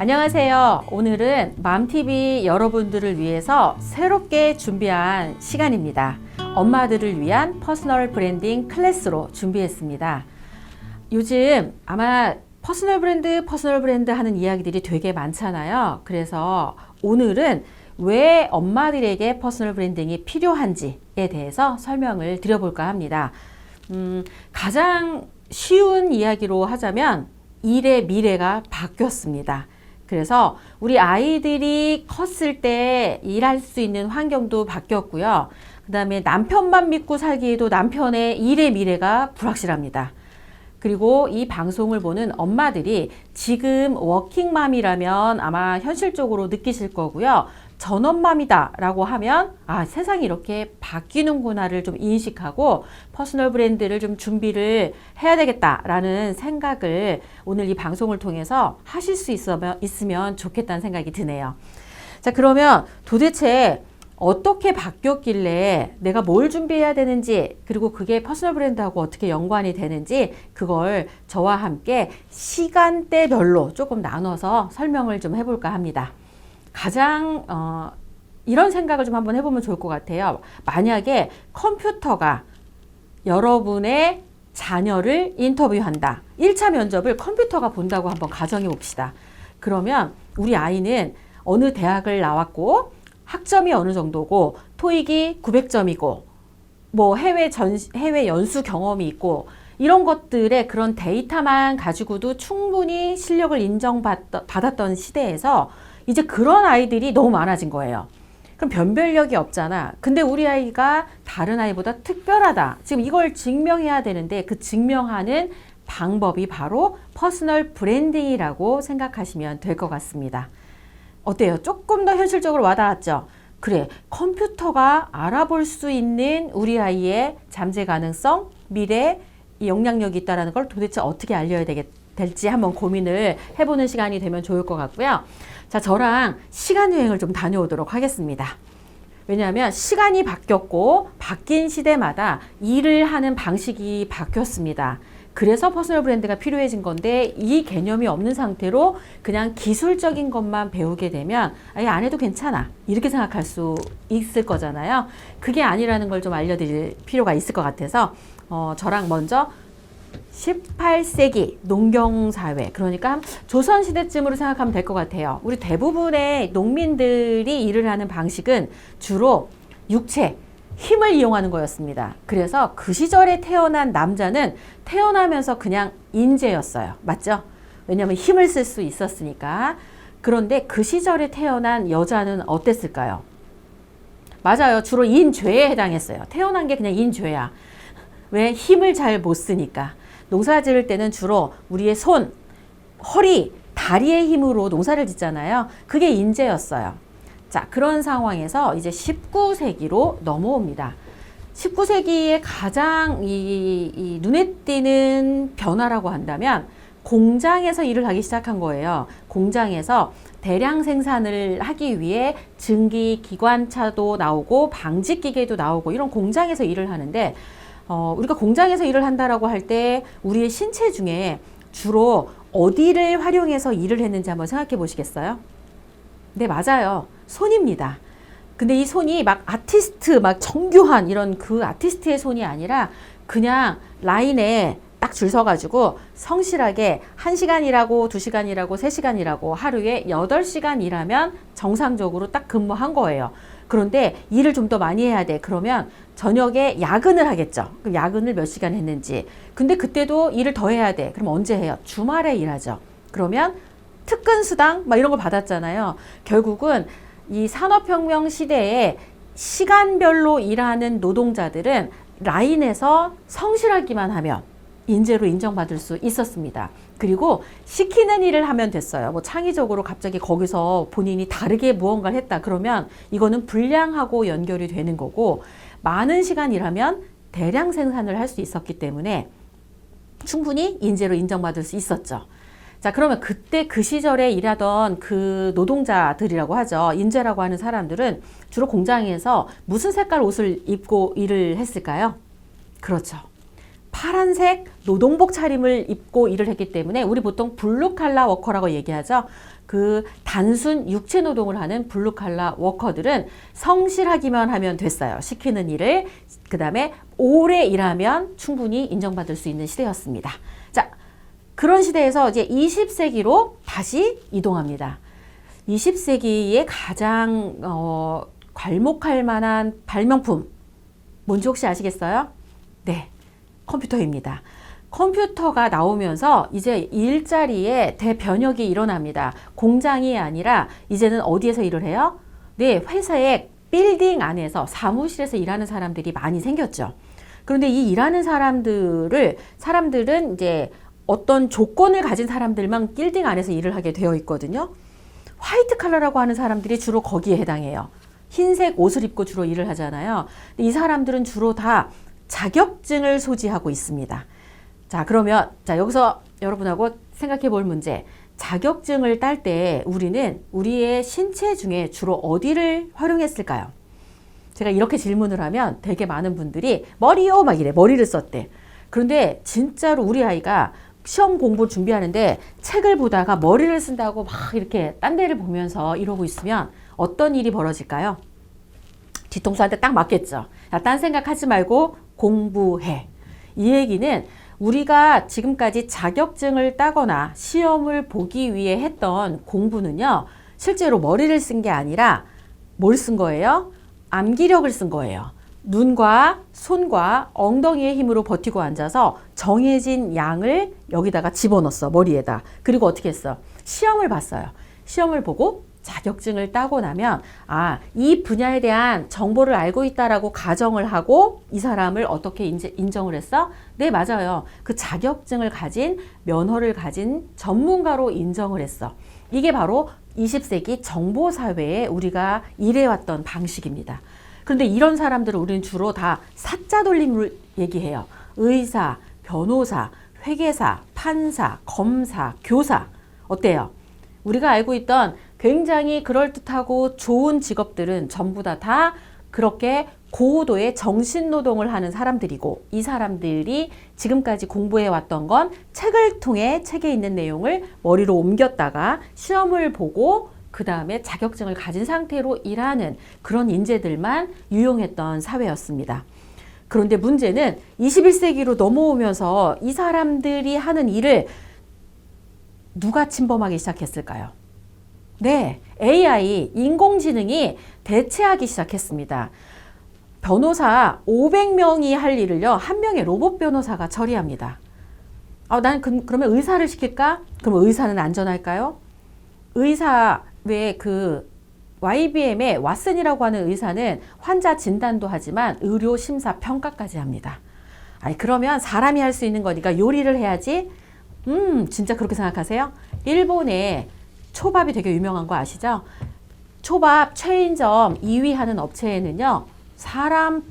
안녕하세요. 오늘은 맘TV 여러분들을 위해서 새롭게 준비한 시간입니다. 엄마들을 위한 퍼스널 브랜딩 클래스로 준비했습니다. 요즘 아마 퍼스널 브랜드 하는 이야기들이 되게 많잖아요. 그래서 오늘은 왜 엄마들에게 퍼스널 브랜딩이 필요한지에 대해서 설명을 드려볼까 합니다. 가장 쉬운 이야기로 하자면 일의 미래가 바뀌었습니다. 그래서 우리 아이들이 컸을 때 일할 수 있는 환경도 바뀌었고요. 그 다음에 남편만 믿고 살기에도 남편의 일의 미래가 불확실합니다. 그리고 이 방송을 보는 엄마들이 지금 워킹맘이라면 아마 현실적으로 느끼실 거고요. 전업맘이다 라고 하면 세상이 이렇게 바뀌는구나를 좀 인식하고 퍼스널 브랜드를 좀 준비를 해야 되겠다라는 생각을 오늘 이 방송을 통해서 하실 수 있으면 좋겠다는 생각이 드네요. 자, 그러면 도대체 어떻게 바뀌었길래 내가 뭘 준비해야 되는지, 그리고 그게 퍼스널 브랜드하고 어떻게 연관이 되는지, 그걸 저와 함께 시간대별로 조금 나눠서 설명을 좀 해볼까 합니다. 가장 이런 생각을 좀 한번 해보면 좋을 것 같아요. 만약에 컴퓨터가 여러분의 자녀를 인터뷰한다. 1차 면접을 컴퓨터가 본다고 한번 가정해 봅시다. 그러면 우리 아이는 어느 대학을 나왔고 학점이 어느 정도고 토익이 900점이고 뭐 해외 연수 경험이 있고 이런 것들의 그런 데이터만 가지고도 충분히 실력을 인정받았던 시대에서 이제 그런 아이들이 너무 많아진 거예요. 그럼 변별력이 없잖아. 근데 우리 아이가 다른 아이보다 특별하다. 지금 이걸 증명해야 되는데 그 증명하는 방법이 바로 퍼스널 브랜딩이라고 생각하시면 될 것 같습니다. 어때요? 조금 더 현실적으로 와닿았죠? 그래, 컴퓨터가 알아볼 수 있는 우리 아이의 잠재 가능성, 미래, 영향력이 있다는 걸 도대체 어떻게 알려야 될지 한번 고민을 해보는 시간이 되면 좋을 것 같고요. 자, 저랑 시간 여행을 좀 다녀오도록 하겠습니다. 왜냐하면 시간이 바뀌었고 바뀐 시대마다 일을 하는 방식이 바뀌었습니다. 그래서 퍼스널 브랜드가 필요해진 건데 이 개념이 없는 상태로 그냥 기술적인 것만 배우게 되면 안 해도 괜찮아 이렇게 생각할 수 있을 거잖아요. 그게 아니라는 걸 좀 알려드릴 필요가 있을 것 같아서 저랑 먼저 18세기 농경사회, 그러니까 조선시대쯤으로 생각하면 될 것 같아요. 우리 대부분의 농민들이 일을 하는 방식은 주로 육체, 힘을 이용하는 거였습니다. 그래서 그 시절에 태어난 남자는 태어나면서 그냥 인재였어요. 맞죠? 왜냐하면 힘을 쓸 수 있었으니까. 그런데 그 시절에 태어난 여자는 어땠을까요? 맞아요. 주로 인죄에 해당했어요. 태어난 게 그냥 인죄야. 왜? 힘을 잘 못 쓰니까. 농사 지을 때는 주로 우리의 손, 허리, 다리의 힘으로 농사를 짓잖아요. 그게 인재였어요. 자, 그런 상황에서 이제 19세기로 넘어옵니다. 19세기에 가장 이 눈에 띄는 변화라고 한다면 공장에서 일을 하기 시작한 거예요. 공장에서 대량 생산을 하기 위해 증기 기관차도 나오고 방직기계도 나오고 이런 공장에서 일을 하는데 우리가 공장에서 일을 한다라고 할 때 우리의 신체 중에 주로 어디를 활용해서 일을 했는지 한번 생각해 보시겠어요? 네, 맞아요. 손입니다. 근데 이 손이 막 아티스트, 막 정교한 이런 그 아티스트의 손이 아니라 그냥 라인에 딱 줄 서가지고 성실하게 1시간 일하고 2시간 일하고 3시간 일하고 하루에 8시간 일하면 정상적으로 딱 근무한 거예요. 그런데 일을 좀 더 많이 해야 돼. 그러면 저녁에 야근을 하겠죠. 그럼 야근을 몇 시간 했는지. 근데 그때도 일을 더 해야 돼. 그럼 언제 해요? 주말에 일하죠. 그러면 특근 수당 막 이런 거 받았잖아요. 결국은 이 산업혁명 시대에 시간별로 일하는 노동자들은 라인에서 성실하기만 하면 인재로 인정받을 수 있었습니다. 그리고 시키는 일을 하면 됐어요. 뭐 창의적으로 갑자기 거기서 본인이 다르게 무언가를 했다. 그러면 이거는 불량하고 연결이 되는 거고 많은 시간 일하면 대량 생산을 할 수 있었기 때문에 충분히 인재로 인정받을 수 있었죠. 자, 그러면 그때 그 시절에 일하던 그 노동자들이라고 하죠. 인재라고 하는 사람들은 주로 공장에서 무슨 색깔 옷을 입고 일을 했을까요? 그렇죠. 파란색 노동복 차림을 입고 일을 했기 때문에 우리 보통 블루칼라 워커라고 얘기하죠. 그 단순 육체 노동을 하는 블루칼라 워커들은 성실하기만 하면 됐어요. 시키는 일을. 그 다음에 오래 일하면 충분히 인정받을 수 있는 시대였습니다. 자, 그런 시대에서 이제 20세기로 다시 이동합니다. 20세기에 가장 괄목할 만한 발명품 뭔지 혹시 아시겠어요? 네, 컴퓨터입니다. 컴퓨터가 나오면서 이제 일자리에 대변혁이 일어납니다. 공장이 아니라 이제는 어디에서 일을 해요? 네, 회사의 빌딩 안에서 사무실에서 일하는 사람들이 많이 생겼죠. 그런데 이 일하는 사람들은 이제 어떤 조건을 가진 사람들만 빌딩 안에서 일을 하게 되어 있거든요. 화이트 칼라라고 하는 사람들이 주로 거기에 해당해요. 흰색 옷을 입고 주로 일을 하잖아요. 이 사람들은 주로 다 자격증을 소지하고 있습니다. 자, 그러면 여기서 여러분하고 생각해 볼 문제. 자격증을 딸 때 우리는 우리의 신체 중에 주로 어디를 활용했을까요? 제가 이렇게 질문을 하면 되게 많은 분들이 머리요 막 이래. 머리를 썼대. 그런데 진짜로 우리 아이가 시험 공부 준비하는데 책을 보다가 머리를 쓴다고 막 이렇게 딴 데를 보면서 이러고 있으면 어떤 일이 벌어질까요? 뒤통수한테 딱 맞겠죠. 야, 딴 생각하지 말고 공부해. 이 얘기는 우리가 지금까지 자격증을 따거나 시험을 보기 위해 했던 공부는요, 실제로 머리를 쓴 게 아니라 뭘 쓴 거예요? 암기력을 쓴 거예요. 눈과 손과 엉덩이의 힘으로 버티고 앉아서 정해진 양을 여기다가 집어넣었어, 머리에다. 그리고 어떻게 했어? 시험을 봤어요. 시험을 보고 자격증을 따고 나면 이 분야에 대한 정보를 알고 있다라고 가정을 하고 이 사람을 어떻게 인정을 했어? 네, 맞아요. 그 자격증을 가진 면허를 가진 전문가로 인정을 했어. 이게 바로 20세기 정보사회에 우리가 일해왔던 방식입니다. 그런데 이런 사람들을 우리는 주로 다 사자 돌림으로 얘기해요. 의사, 변호사, 회계사, 판사, 검사, 교사. 어때요? 우리가 알고 있던 굉장히 그럴듯하고 좋은 직업들은 전부 다 그렇게 고도의 정신노동을 하는 사람들이고, 이 사람들이 지금까지 공부해왔던 건 책을 통해 책에 있는 내용을 머리로 옮겼다가 시험을 보고 그 다음에 자격증을 가진 상태로 일하는 그런 인재들만 유용했던 사회였습니다. 그런데 문제는 21세기로 넘어오면서 이 사람들이 하는 일을 누가 침범하기 시작했을까요? 네, AI, 인공지능이 대체하기 시작했습니다. 변호사 500명이 할 일을요, 한 명의 로봇 변호사가 처리합니다. 난 그러면 의사를 시킬까? 그럼 의사는 안전할까요? 의사, 왜 YBM의 왓슨이라고 하는 의사는 환자 진단도 하지만 의료 심사 평가까지 합니다. 그러면 사람이 할 수 있는 거니까 요리를 해야지? 진짜 그렇게 생각하세요? 일본에 초밥이 되게 유명한 거 아시죠? 초밥 체인점 2위 하는 업체에는요, 사람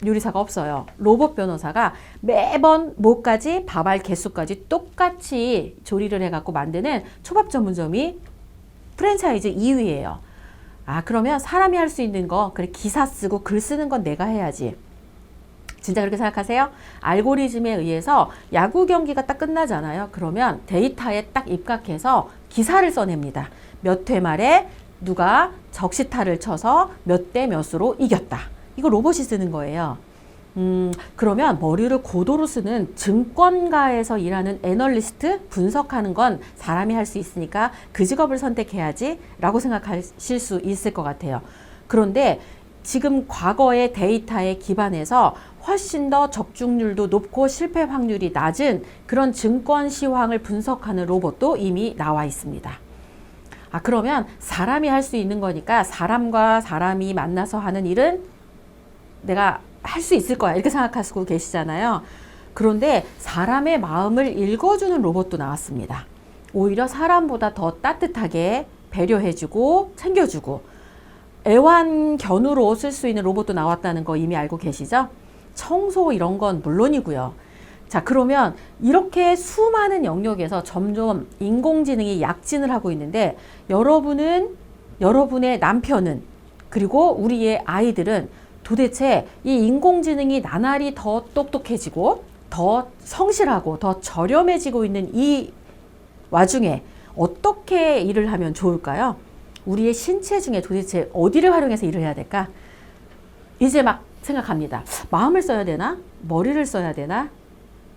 요리사가 없어요. 로봇 변호사가 매번 뭐까지 밥알 개수까지 똑같이 조리를 해갖고 만드는 초밥 전문점이 프랜차이즈 2위예요. 그러면 사람이 할 수 있는 거, 그래, 기사 쓰고 글 쓰는 건 내가 해야지. 진짜 그렇게 생각하세요? 알고리즘에 의해서 야구 경기가 딱 끝나잖아요. 그러면 데이터에 딱 입각해서 기사를 써냅니다. 몇 회 말에 누가 적시타를 쳐서 몇 대 몇으로 이겼다. 이거 로봇이 쓰는 거예요. 그러면 머리를 고도로 쓰는 증권가에서 일하는 애널리스트, 분석하는 건 사람이 할 수 있으니까 그 직업을 선택해야지 라고 생각하실 수 있을 것 같아요. 그런데 지금 과거의 데이터에 기반해서 훨씬 더 적중률도 높고 실패 확률이 낮은 그런 증권 시황을 분석하는 로봇도 이미 나와 있습니다. 그러면 사람이 할 수 있는 거니까 사람과 사람이 만나서 하는 일은 내가 할 수 있을 거야, 이렇게 생각하시고 계시잖아요. 그런데 사람의 마음을 읽어주는 로봇도 나왔습니다. 오히려 사람보다 더 따뜻하게 배려해주고 챙겨주고 애완견으로 쓸 수 있는 로봇도 나왔다는 거 이미 알고 계시죠? 청소 이런 건 물론이고요. 자, 그러면 이렇게 수많은 영역에서 점점 인공지능이 약진을 하고 있는데, 여러분은, 여러분의 남편은, 그리고 우리의 아이들은 도대체 이 인공지능이 나날이 더 똑똑해지고 더 성실하고 더 저렴해지고 있는 이 와중에 어떻게 일을 하면 좋을까요? 우리의 신체 중에 도대체 어디를 활용해서 일을 해야 될까? 이제 막 생각합니다. 마음을 써야 되나? 머리를 써야 되나?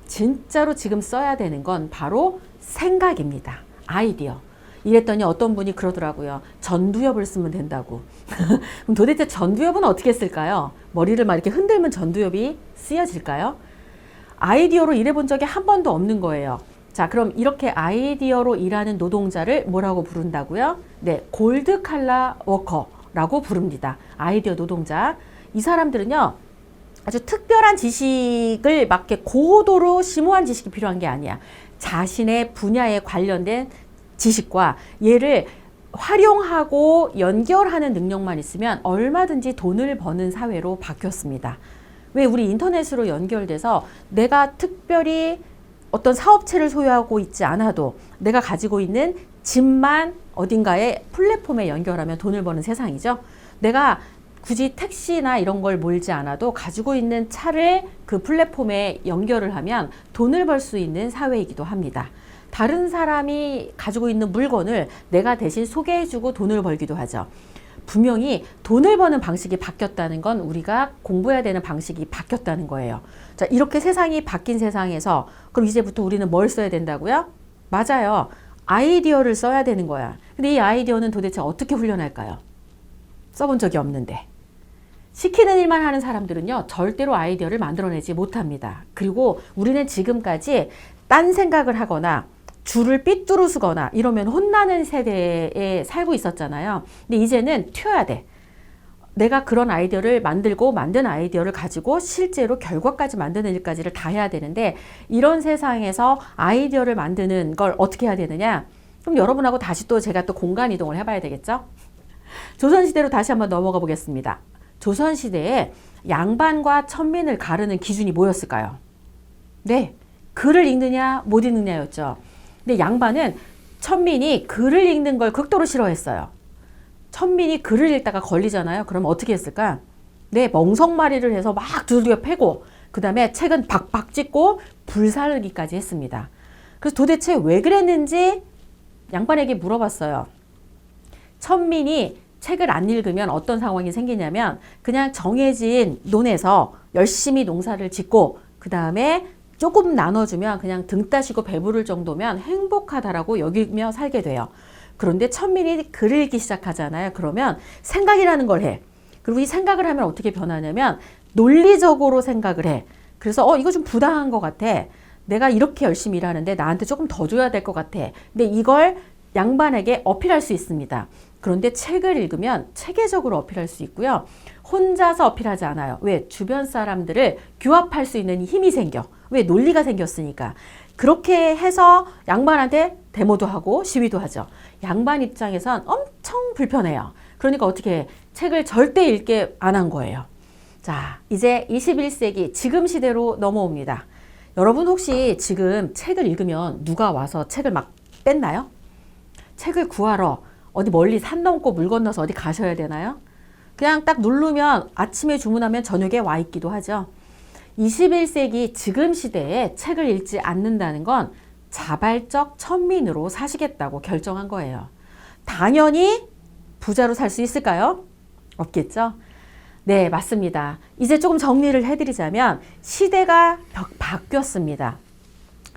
진짜로 지금 써야 되는 건 바로 생각입니다. 아이디어. 이랬더니 어떤 분이 그러더라고요. 전두엽을 쓰면 된다고. 그럼 도대체 전두엽은 어떻게 쓸까요? 머리를 막 이렇게 흔들면 전두엽이 쓰여질까요? 아이디어로 일해본 적이 한 번도 없는 거예요. 자, 그럼 이렇게 아이디어로 일하는 노동자를 뭐라고 부른다고요? 네, 골드 칼라 워커라고 부릅니다. 아이디어 노동자. 이 사람들은요, 아주 특별한 지식을 막 이렇게 고도로 심오한 지식이 필요한 게 아니야. 자신의 분야에 관련된 지식과 얘를 활용하고 연결하는 능력만 있으면 얼마든지 돈을 버는 사회로 바뀌었습니다. 왜 우리 인터넷으로 연결돼서 내가 특별히 어떤 사업체를 소유하고 있지 않아도 내가 가지고 있는 집만 어딘가에 플랫폼에 연결하면 돈을 버는 세상이죠. 내가 굳이 택시나 이런 걸 몰지 않아도 가지고 있는 차를 그 플랫폼에 연결을 하면 돈을 벌 수 있는 사회이기도 합니다. 다른 사람이 가지고 있는 물건을 내가 대신 소개해주고 돈을 벌기도 하죠. 분명히 돈을 버는 방식이 바뀌었다는 건 우리가 공부해야 되는 방식이 바뀌었다는 거예요. 자, 이렇게 세상이 바뀐 세상에서 그럼 이제부터 우리는 뭘 써야 된다고요? 맞아요. 아이디어를 써야 되는 거야. 근데 이 아이디어는 도대체 어떻게 훈련할까요? 써본 적이 없는데. 시키는 일만 하는 사람들은요, 절대로 아이디어를 만들어내지 못합니다. 그리고 우리는 지금까지 딴 생각을 하거나 줄을 삐뚤어쓰거나 이러면 혼나는 세대에 살고 있었잖아요. 근데 이제는 튀어야 돼. 내가 그런 아이디어를 만들고 만든 아이디어를 가지고 실제로 결과까지 만드는 일까지를 다 해야 되는데 이런 세상에서 아이디어를 만드는 걸 어떻게 해야 되느냐? 그럼 여러분하고 다시 또 제가 또 공간 이동을 해봐야 되겠죠? 조선시대로 다시 한번 넘어가 보겠습니다. 조선시대에 양반과 천민을 가르는 기준이 뭐였을까요? 네, 글을 읽느냐 못 읽느냐였죠. 근데 양반은 천민이 글을 읽는 걸 극도로 싫어했어요. 천민이 글을 읽다가 걸리잖아요. 그럼 어떻게 했을까? 네, 멍석말이를 해서 막 두들겨 패고 그 다음에 책은 박박 찍고 불사르기까지 했습니다. 그래서 도대체 왜 그랬는지 양반에게 물어봤어요. 천민이 책을 안 읽으면 어떤 상황이 생기냐면 그냥 정해진 논에서 열심히 농사를 짓고 그 다음에 조금 나눠주면 그냥 등 따시고 배부를 정도면 행복하다라고 여기며 살게 돼요. 그런데 천민이 글을 읽기 시작하잖아요. 그러면 생각이라는 걸 해. 그리고 이 생각을 하면 어떻게 변하냐면 논리적으로 생각을 해. 그래서 이거 좀 부당한 것 같아. 내가 이렇게 열심히 일하는데 나한테 조금 더 줘야 될 것 같아. 근데 이걸 양반에게 어필할 수 있습니다. 그런데 책을 읽으면 체계적으로 어필할 수 있고요. 혼자서 어필하지 않아요. 왜? 주변 사람들을 규합할 수 있는 힘이 생겨. 왜? 논리가 생겼으니까. 그렇게 해서 양반한테 데모도 하고 시위도 하죠. 양반 입장에선 엄청 불편해요. 그러니까 어떻게 해? 책을 절대 읽게 안 한 거예요. 자, 이제 21세기 지금 시대로 넘어옵니다. 여러분 혹시 지금 책을 읽으면 누가 와서 책을 막 뺐나요? 책을 구하러 어디 멀리 산 넘고 물 건너서 어디 가셔야 되나요? 그냥 딱 누르면 아침에 주문하면 저녁에 와 있기도 하죠. 21세기 지금 시대에 책을 읽지 않는다는 건 자발적 천민으로 사시겠다고 결정한 거예요. 당연히 부자로 살 수 있을까요? 없겠죠? 네, 맞습니다. 이제 조금 정리를 해드리자면 시대가 바뀌었습니다.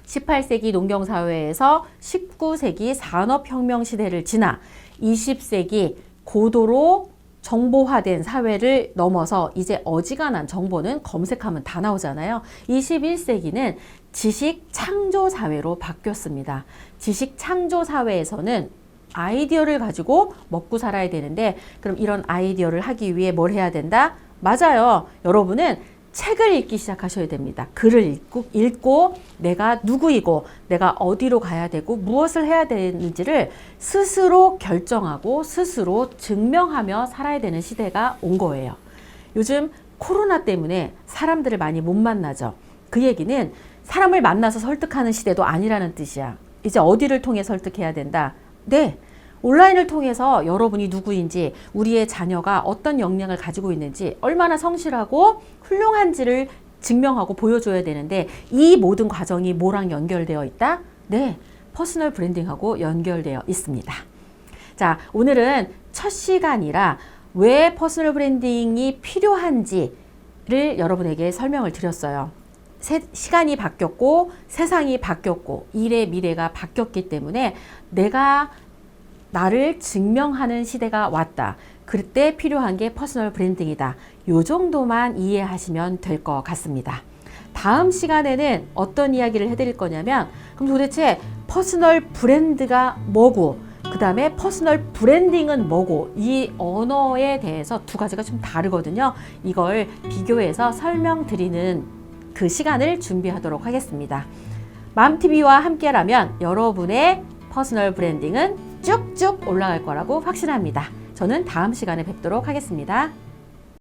18세기 농경사회에서 19세기 산업혁명 시대를 지나 20세기 고도로 정보화된 사회를 넘어서 이제 어지간한 정보는 검색하면 다 나오잖아요. 21세기는 지식 창조 사회로 바뀌었습니다. 지식 창조 사회에서는 아이디어를 가지고 먹고 살아야 되는데 그럼 이런 아이디어를 하기 위해 뭘 해야 된다? 맞아요. 여러분은 책을 읽기 시작하셔야 됩니다. 글을 읽고 내가 누구이고 내가 어디로 가야 되고 무엇을 해야 되는지를 스스로 결정하고 스스로 증명하며 살아야 되는 시대가 온 거예요. 요즘 코로나 때문에 사람들을 많이 못 만나죠. 그 얘기는 사람을 만나서 설득하는 시대도 아니라는 뜻이야. 이제 어디를 통해 설득해야 된다? 네. 온라인을 통해서 여러분이 누구인지, 우리의 자녀가 어떤 역량을 가지고 있는지, 얼마나 성실하고 훌륭한지를 증명하고 보여줘야 되는데 이 모든 과정이 뭐랑 연결되어 있다? 네, 퍼스널 브랜딩하고 연결되어 있습니다. 자, 오늘은 첫 시간이라 왜 퍼스널 브랜딩이 필요한지를 여러분에게 설명을 드렸어요. 시간이 바뀌었고 세상이 바뀌었고 일의 미래가 바뀌었기 때문에 내가 나를 증명하는 시대가 왔다. 그때 필요한 게 퍼스널 브랜딩이다. 요 정도만 이해하시면 될 것 같습니다. 다음 시간에는 어떤 이야기를 해드릴 거냐면 그럼 도대체 퍼스널 브랜드가 뭐고 그 다음에 퍼스널 브랜딩은 뭐고 이 언어에 대해서 두 가지가 좀 다르거든요. 이걸 비교해서 설명드리는 그 시간을 준비하도록 하겠습니다. 맘TV와 함께라면 여러분의 퍼스널 브랜딩은 쭉쭉 올라갈 거라고 확신합니다. 저는 다음 시간에 뵙도록 하겠습니다.